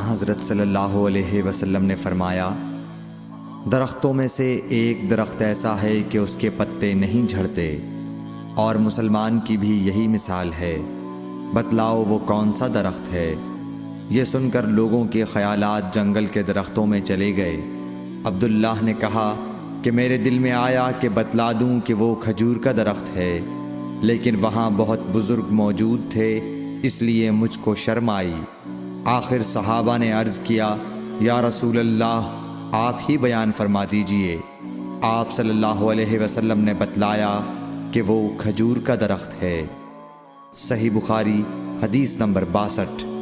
हज़रत सल्लल्लाहु अलैहि वसल्लम ने फरमाया, दरख्तों में से एक दरख्त ऐसा है कि उसके पत्ते नहीं झड़ते, और मुसलमान की भी यही मिसाल है। बतलाओ वो कौन सा दरख्त है। ये सुनकर लोगों के ख़यालात जंगल के दरख्तों में चले गए। अब्दुल्लाह ने कहा कि मेरे दिल में आया कि बतला दूं कि वो खजूर का दरख्त है, लेकिन वहाँ बहुत बुज़ुर्ग मौजूद थे, इसलिए मुझको शर्म आई। आखिर सहाबा ने अर्ज़ किया, या रसूल अल्लाह, आप ही बयान फरमा दीजिए। आप सल्लल्लाहु अलैहि वसल्लम ने बतलाया कि वो खजूर का दरख्त है। सही बुखारी हदीस नंबर 62।